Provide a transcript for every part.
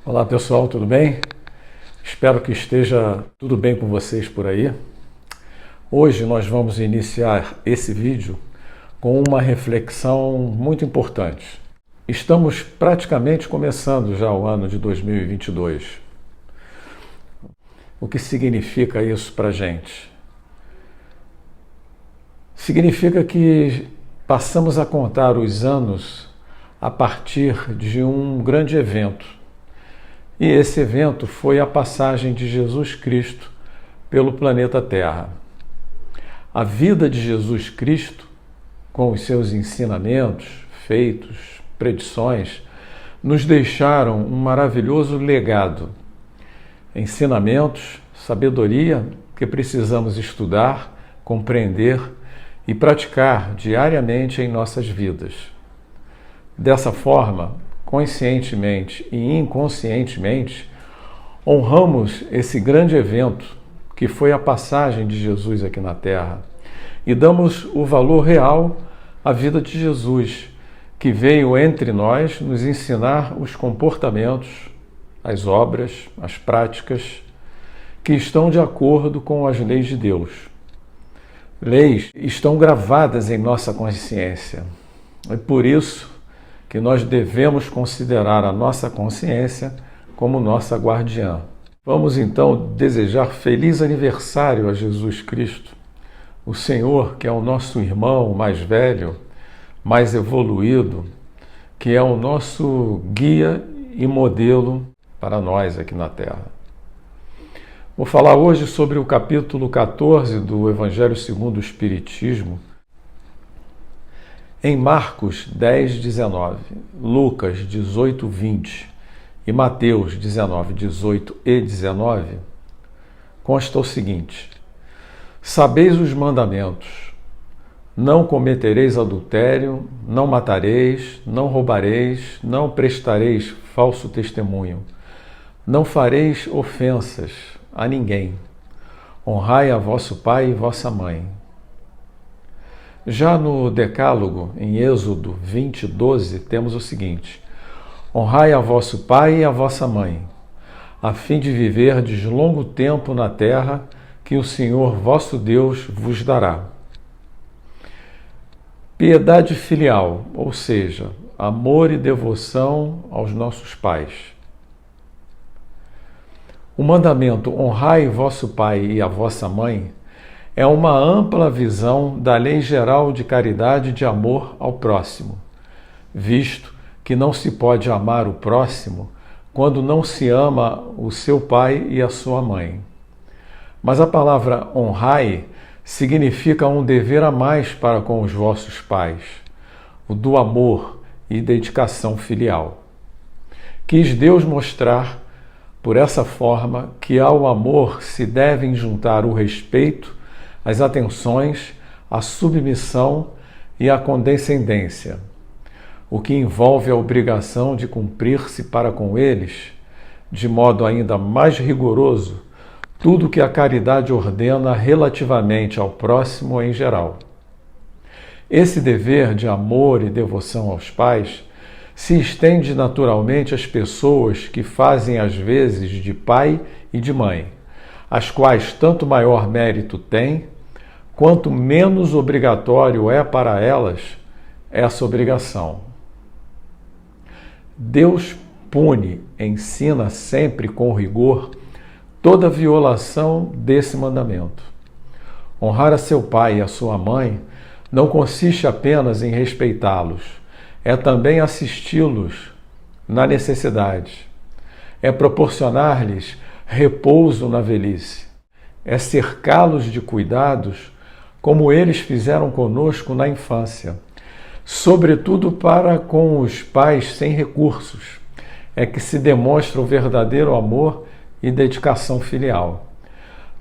Olá pessoal, tudo bem? Espero que esteja tudo bem com vocês por aí. Hoje nós vamos iniciar esse vídeo com uma reflexão muito importante. Estamos praticamente começando já o ano de 2022. O que significa isso para a gente? Significa que passamos a contar os anos a partir de um grande evento. E esse evento foi a passagem de Jesus Cristo pelo planeta Terra. A vida de Jesus Cristo, com os seus ensinamentos, feitos, predições, nos deixaram um maravilhoso legado. Ensinamentos, sabedoria que precisamos estudar, compreender e praticar diariamente em nossas vidas. Dessa forma, conscientemente e inconscientemente, honramos esse grande evento que foi a passagem de Jesus aqui na Terra e damos o valor real à vida de Jesus, que veio entre nós nos ensinar os comportamentos, as obras, as práticas que estão de acordo com as leis de Deus. Leis estão gravadas em nossa consciência. É por isso que nós devemos considerar a nossa consciência como nossa guardiã. Vamos então desejar feliz aniversário a Jesus Cristo, o Senhor, que é o nosso irmão mais velho, mais evoluído, que é o nosso guia e modelo para nós aqui na Terra. Vou falar hoje sobre o capítulo 14 do Evangelho segundo o Espiritismo, em Marcos 10, 19, Lucas 18, 20 e Mateus 19, 18 e 19, consta o seguinte: sabeis os mandamentos: não cometereis adultério, não matareis, não roubareis, não prestareis falso testemunho, não fareis ofensas a ninguém, honrai a vosso pai e vossa mãe. Já no Decálogo, em Êxodo 20, 12, temos o seguinte: honrai a vosso pai e a vossa mãe, a fim de viverdes longo tempo na terra que o Senhor vosso Deus vos dará. Piedade filial, ou seja, amor e devoção aos nossos pais. O mandamento honrai vosso pai e a vossa mãe é uma ampla visão da lei geral de caridade e de amor ao próximo, visto que não se pode amar o próximo quando não se ama o seu pai e a sua mãe. Mas a palavra honrai significa um dever a mais para com os vossos pais, o do amor e dedicação filial. Quis Deus mostrar, por essa forma, que ao amor se devem juntar o respeito, as atenções, a submissão e a condescendência, o que envolve a obrigação de cumprir-se para com eles, de modo ainda mais rigoroso, tudo que a caridade ordena relativamente ao próximo em geral. Esse dever de amor e devoção aos pais se estende naturalmente às pessoas que fazem às vezes de pai e de mãe, as quais tanto maior mérito têm, quanto menos obrigatório é para elas essa obrigação. Deus pune, ensina sempre com rigor toda violação desse mandamento. Honrar a seu pai e a sua mãe não consiste apenas em respeitá-los, é também assisti-los na necessidade, é proporcionar-lhes repouso na velhice, é cercá-los de cuidados como eles fizeram conosco na infância, sobretudo para com os pais sem recursos, é que se demonstra o verdadeiro amor e dedicação filial.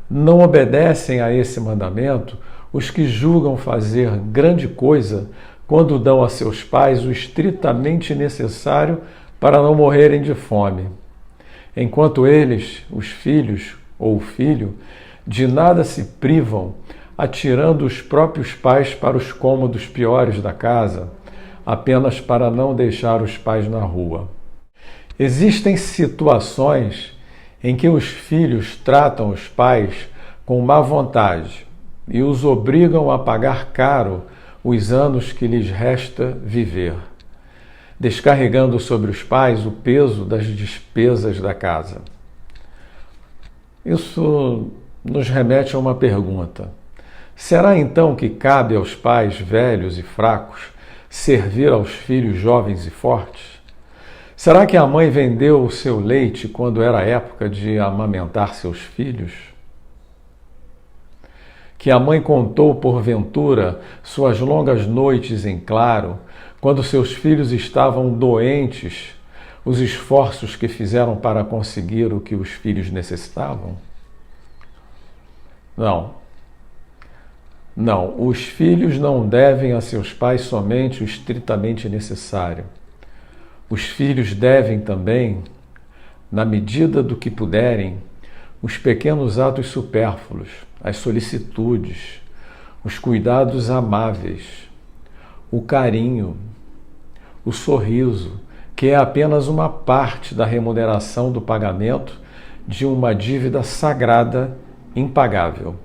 Não obedecem a esse mandamento os que julgam fazer grande coisa quando dão a seus pais o estritamente necessário para não morrerem de fome, enquanto eles, os filhos ou o filho, de nada se privam, atirando os próprios pais para os cômodos piores da casa, apenas para não deixar os pais na rua. Existem situações em que os filhos tratam os pais com má vontade e os obrigam a pagar caro os anos que lhes resta viver, descarregando sobre os pais o peso das despesas da casa. Isso nos remete a uma pergunta. Será então que cabe aos pais velhos e fracos servir aos filhos jovens e fortes? Será que a mãe vendeu o seu leite quando era época de amamentar seus filhos? Que a mãe contou, porventura, suas longas noites em claro, quando seus filhos estavam doentes, os esforços que fizeram para conseguir o que os filhos necessitavam? Não, os filhos não devem a seus pais somente o estritamente necessário. Os filhos devem também, na medida do que puderem, os pequenos atos supérfluos, as solicitudes, os cuidados amáveis, o carinho, o sorriso, que é apenas uma parte da remuneração do pagamento de uma dívida sagrada impagável.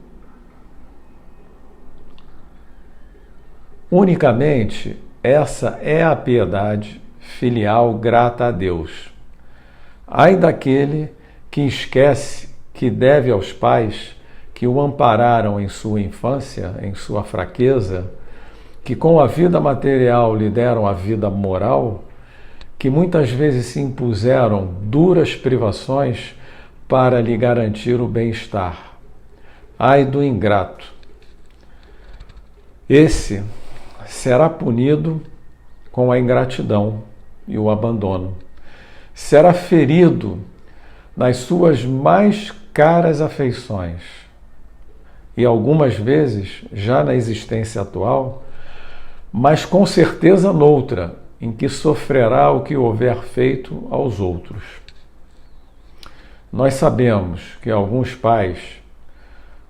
Unicamente essa é a piedade filial grata a Deus. Ai daquele que esquece que deve aos pais que o ampararam em sua infância, em sua fraqueza, que com a vida material lhe deram a vida moral, que muitas vezes se impuseram duras privações para lhe garantir o bem-estar. Ai do ingrato! Esse será punido com a ingratidão e o abandono. Será ferido nas suas mais caras afeições. E algumas vezes, já na existência atual, mas com certeza noutra, em que sofrerá o que houver feito aos outros. Nós sabemos que alguns pais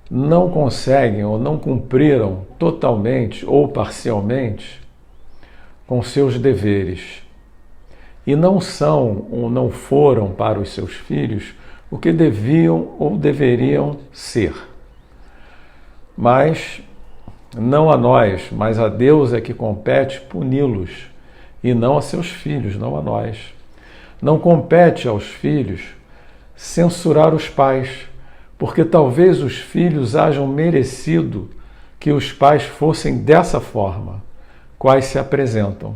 não conseguem ou não cumpriram totalmente ou parcialmente com seus deveres e não são ou não foram para os seus filhos o que deviam ou deveriam ser. Mas não a nós, mas a Deus é que compete puni-los e não a seus filhos, não a nós. Não compete aos filhos censurar os pais, porque talvez os filhos hajam merecido que os pais fossem dessa forma, quais se apresentam.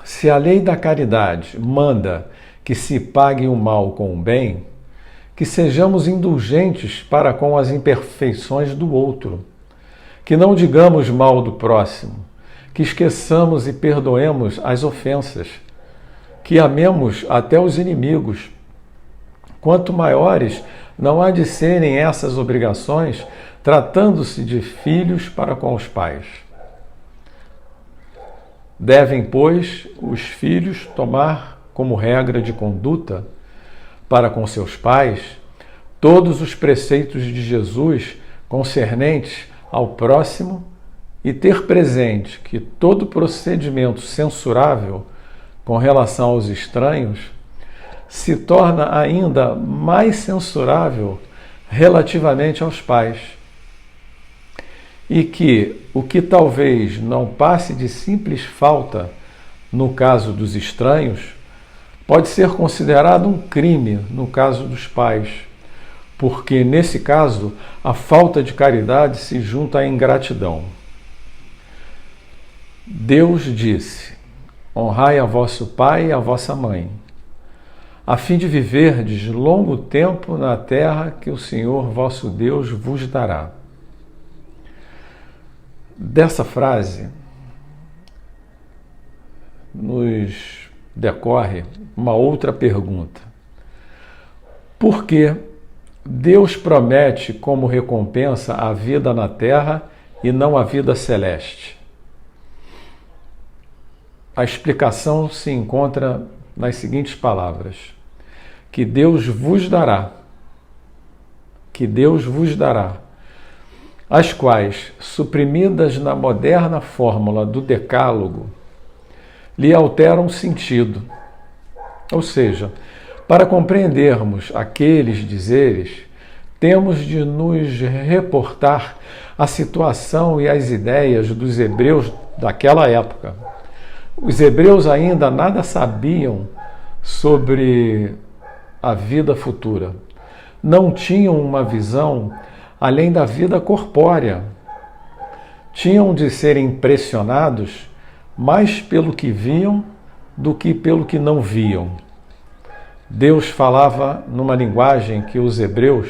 Se a lei da caridade manda que se pague o mal com o bem, que sejamos indulgentes para com as imperfeições do outro, que não digamos mal do próximo, que esqueçamos e perdoemos as ofensas, que amemos até os inimigos. Quanto maiores não há de serem essas obrigações, tratando-se de filhos para com os pais. Devem, pois, os filhos tomar como regra de conduta para com seus pais todos os preceitos de Jesus concernentes ao próximo e ter presente que todo procedimento censurável com relação aos estranhos se torna ainda mais censurável relativamente aos pais. E que o que talvez não passe de simples falta no caso dos estranhos, pode ser considerado um crime no caso dos pais, porque nesse caso a falta de caridade se junta à ingratidão. Deus disse: honrai a vosso pai e a vossa mãe, a fim de viverdes longo tempo na terra que o Senhor vosso Deus vos dará. Dessa frase nos decorre uma outra pergunta. Por que Deus promete como recompensa a vida na terra e não a vida celeste? A explicação se encontra nas seguintes palavras: que Deus vos dará, as quais, suprimidas na moderna fórmula do Decálogo, lhe alteram o sentido. Ou seja, para compreendermos aqueles dizeres, temos de nos reportar à situação e às ideias dos hebreus daquela época. Os hebreus ainda nada sabiam sobre a vida futura. Não tinham uma visão além da vida corpórea. Tinham de ser impressionados mais pelo que viam do que pelo que não viam. Deus falava numa linguagem que os hebreus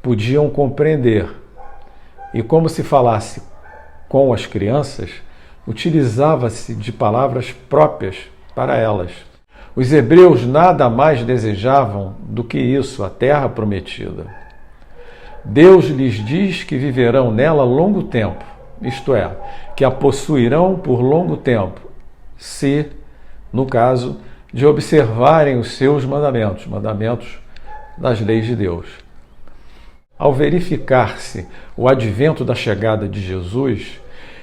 podiam compreender. E como se falasse com as crianças, utilizava-se de palavras próprias para elas. Os hebreus nada mais desejavam do que isso, a terra prometida. Deus lhes diz que viverão nela longo tempo, isto é, que a possuirão por longo tempo, se, no caso, de observarem os seus mandamentos, mandamentos das leis de Deus. Ao verificar-se o advento da chegada de Jesus,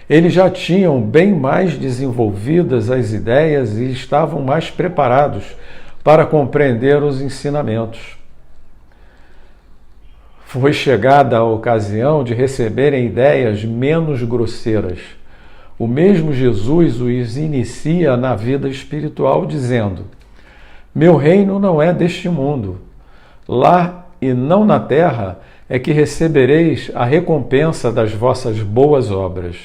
eles já tinham bem mais desenvolvidas as ideias e estavam mais preparados para compreender os ensinamentos. Foi chegada a ocasião de receberem ideias menos grosseiras. O mesmo Jesus os inicia na vida espiritual dizendo: meu reino não é deste mundo. Lá e não na terra é que recebereis a recompensa das vossas boas obras,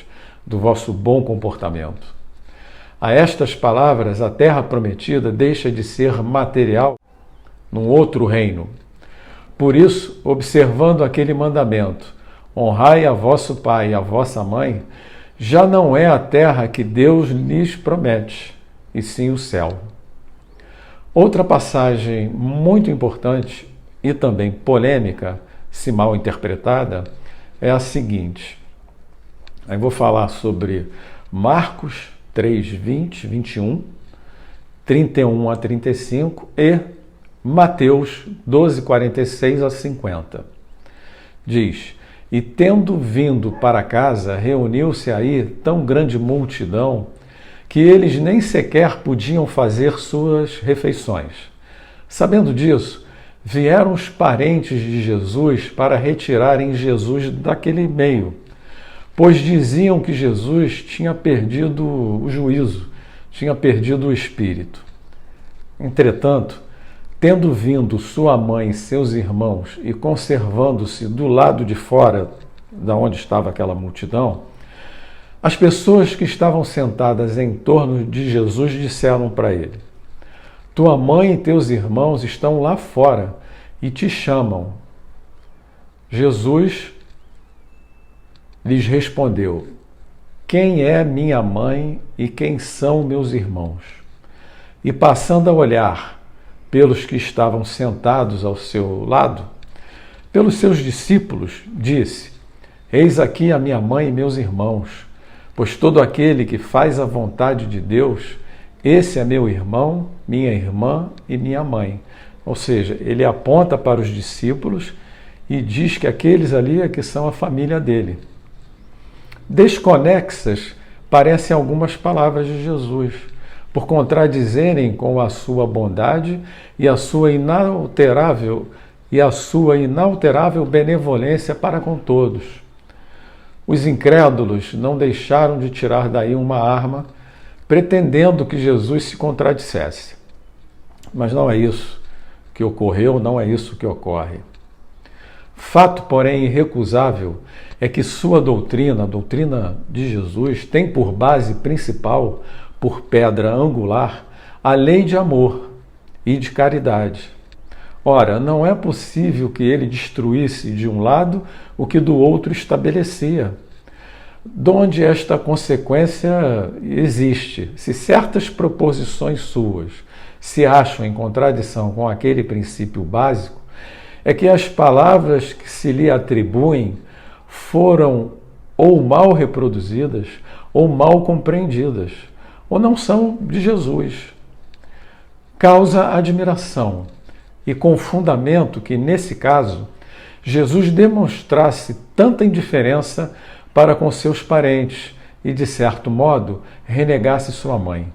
do vosso bom comportamento. A estas palavras, a terra prometida deixa de ser material num outro reino. Por isso, observando aquele mandamento, honrai a vosso pai e a vossa mãe, já não é a terra que Deus lhes promete, e sim o céu. Outra passagem muito importante e também polêmica, se mal interpretada, é a seguinte. Aí vou falar sobre Marcos 3, 20, 21, 31 a 35 e Mateus 12, 46 a 50. Diz: e tendo vindo para casa, reuniu-se aí tão grande multidão que eles nem sequer podiam fazer suas refeições. Sabendo disso, vieram os parentes de Jesus para retirarem Jesus daquele meio, pois diziam que Jesus tinha perdido o juízo, tinha perdido o espírito. Entretanto, tendo vindo sua mãe e seus irmãos e conservando-se do lado de fora, da onde estava aquela multidão, as pessoas que estavam sentadas em torno de Jesus disseram para ele: tua mãe e teus irmãos estão lá fora e te chamam. Jesus lhes respondeu: quem é minha mãe e quem são meus irmãos? E passando a olhar pelos que estavam sentados ao seu lado, pelos seus discípulos, disse: eis aqui a minha mãe e meus irmãos, pois todo aquele que faz a vontade de Deus, esse é meu irmão, minha irmã e minha mãe. Ou seja, ele aponta para os discípulos e diz que aqueles ali é que são a família dele. Desconexas parecem algumas palavras de Jesus, por contradizerem com a sua bondade e a sua inalterável benevolência para com todos. Os incrédulos não deixaram de tirar daí uma arma, pretendendo que Jesus se contradissesse. Mas não é isso que ocorreu, não é isso que ocorre. Fato, porém, irrecusável é que sua doutrina, a doutrina de Jesus, tem por base principal, por pedra angular, a lei de amor e de caridade. Ora, não é possível que ele destruísse de um lado o que do outro estabelecia. Donde esta consequência existe, se certas proposições suas se acham em contradição com aquele princípio básico, é que as palavras que se lhe atribuem foram ou mal reproduzidas ou mal compreendidas, ou não são de Jesus. Causa admiração e com fundamento que, nesse caso, Jesus demonstrasse tanta indiferença para com seus parentes e, de certo modo, renegasse sua mãe.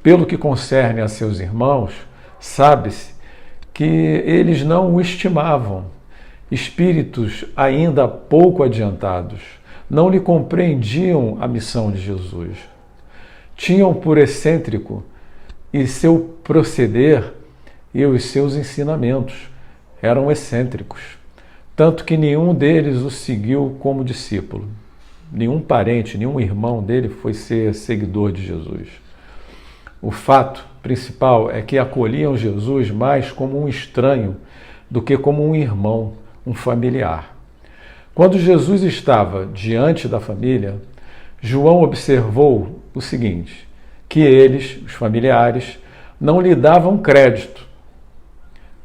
Pelo que concerne a seus irmãos, sabe-se que eles não o estimavam, espíritos ainda pouco adiantados, não lhe compreendiam a missão de Jesus. Tinham por excêntrico e seu proceder e os seus ensinamentos eram excêntricos, tanto que nenhum deles o seguiu como discípulo. Nenhum parente, nenhum irmão dele foi ser seguidor de Jesus. O fato principal é que acolhiam Jesus mais como um estranho do que como um irmão, um familiar. Quando Jesus estava diante da família, João observou o seguinte, que eles, os familiares, não lhe davam crédito.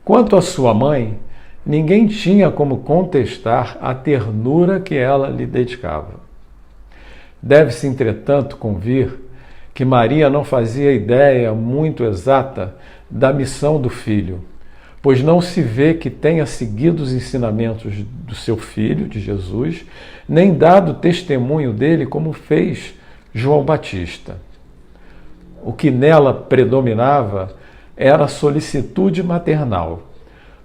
Quanto à sua mãe, ninguém tinha como contestar a ternura que ela lhe dedicava. Deve-se, entretanto, convir que Maria não fazia ideia muito exata da missão do filho, pois não se vê que tenha seguido os ensinamentos do seu filho, de Jesus, nem dado testemunho dele como fez João Batista. O que nela predominava era a solicitude maternal.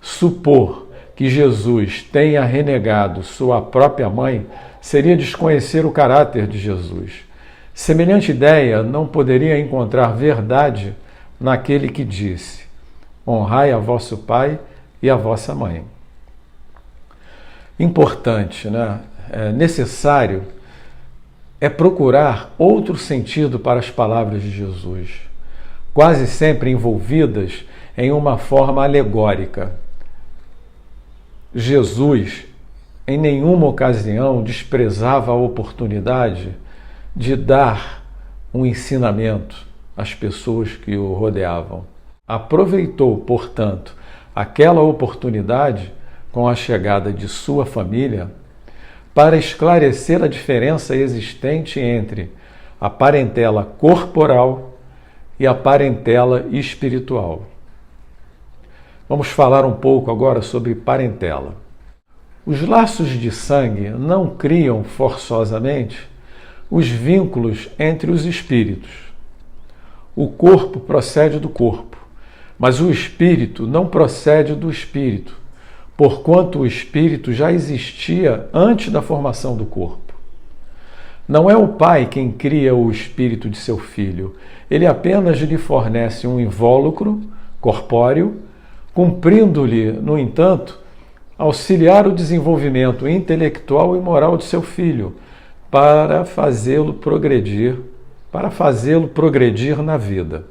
Supor que Jesus tenha renegado sua própria mãe seria desconhecer o caráter de Jesus. Semelhante ideia não poderia encontrar verdade naquele que disse: honrai a vosso pai e a vossa mãe. Importante, né? Necessário é procurar outro sentido para as palavras de Jesus, quase sempre envolvidas em uma forma alegórica. Jesus, em nenhuma ocasião, desprezava a oportunidade de dar um ensinamento às pessoas que o rodeavam. Aproveitou, portanto, aquela oportunidade com a chegada de sua família para esclarecer a diferença existente entre a parentela corporal e a parentela espiritual. Vamos falar um pouco agora sobre parentela. Os laços de sangue não criam forçosamente os vínculos entre os espíritos. O corpo procede do corpo, mas o espírito não procede do espírito, porquanto o espírito já existia antes da formação do corpo. Não é o pai quem cria o espírito de seu filho, ele apenas lhe fornece um invólucro corpóreo, cumprindo-lhe, no entanto, auxiliar o desenvolvimento intelectual e moral de seu filho, para fazê-lo progredir na vida.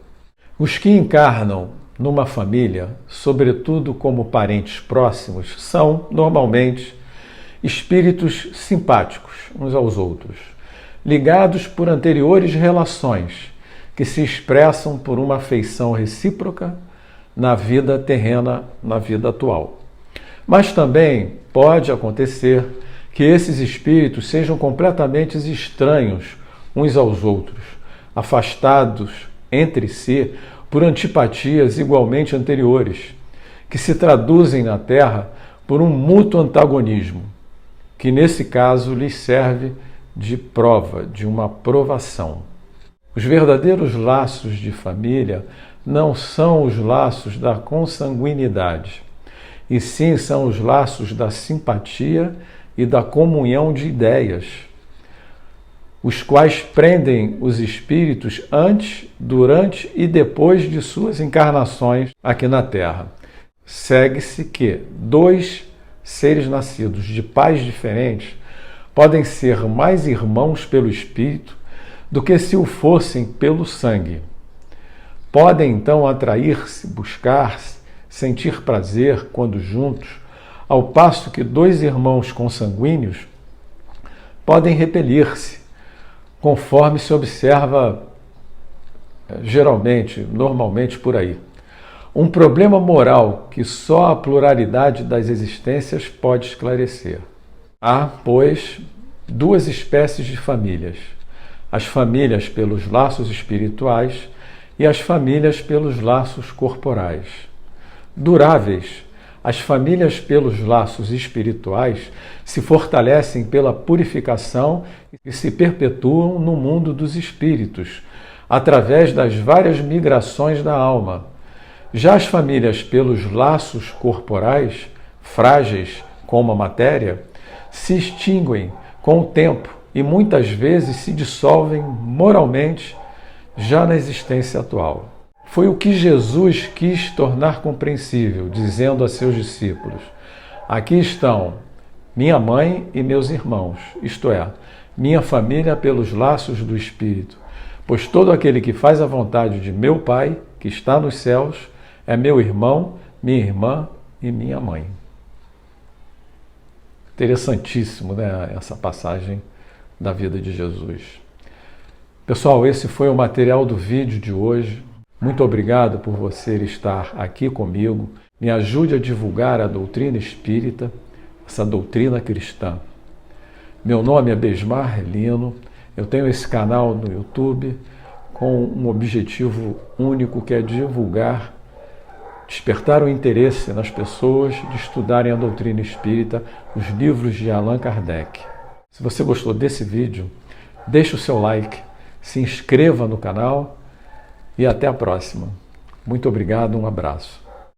Os que encarnam numa família, sobretudo como parentes próximos, são, normalmente, espíritos simpáticos uns aos outros, ligados por anteriores relações, que se expressam por uma afeição recíproca na vida terrena, na vida atual. Mas também pode acontecer que esses espíritos sejam completamente estranhos uns aos outros, afastados entre si por antipatias igualmente anteriores, que se traduzem na Terra por um mútuo antagonismo, que nesse caso lhes serve de prova, de uma provação. Os verdadeiros laços de família não são os laços da consanguinidade, e sim são os laços da simpatia e da comunhão de ideias, os quais prendem os espíritos antes, durante e depois de suas encarnações aqui na Terra. Segue-se que dois seres nascidos de pais diferentes podem ser mais irmãos pelo espírito do que se o fossem pelo sangue. Podem então atrair-se, buscar-se, sentir prazer quando juntos, ao passo que dois irmãos consanguíneos podem repelir-se, conforme se observa normalmente por aí. Um problema moral que só a pluralidade das existências pode esclarecer. Há, pois, duas espécies de famílias: as famílias pelos laços espirituais e as famílias pelos laços corporais. Duráveis, as famílias pelos laços espirituais se fortalecem pela purificação e se perpetuam no mundo dos espíritos, através das várias migrações da alma. Já as famílias pelos laços corporais, frágeis como a matéria, se extinguem com o tempo e muitas vezes se dissolvem moralmente já na existência atual. Foi o que Jesus quis tornar compreensível, dizendo a seus discípulos: aqui estão minha mãe e meus irmãos, isto é, minha família pelos laços do Espírito, pois todo aquele que faz a vontade de meu Pai, que está nos céus, é meu irmão, minha irmã e minha mãe. Interessantíssimo, né, essa passagem da vida de Jesus. Pessoal, esse foi o material do vídeo de hoje. Muito obrigado por você estar aqui comigo. Me ajude a divulgar a doutrina espírita, essa doutrina cristã. Meu nome é Besmar Lino. Eu tenho esse canal no YouTube com um objetivo único, que é divulgar, despertar o interesse nas pessoas de estudarem a doutrina espírita, os livros de Allan Kardec. Se você gostou desse vídeo, deixe o seu like, se inscreva no canal e até a próxima. Muito obrigado, um abraço.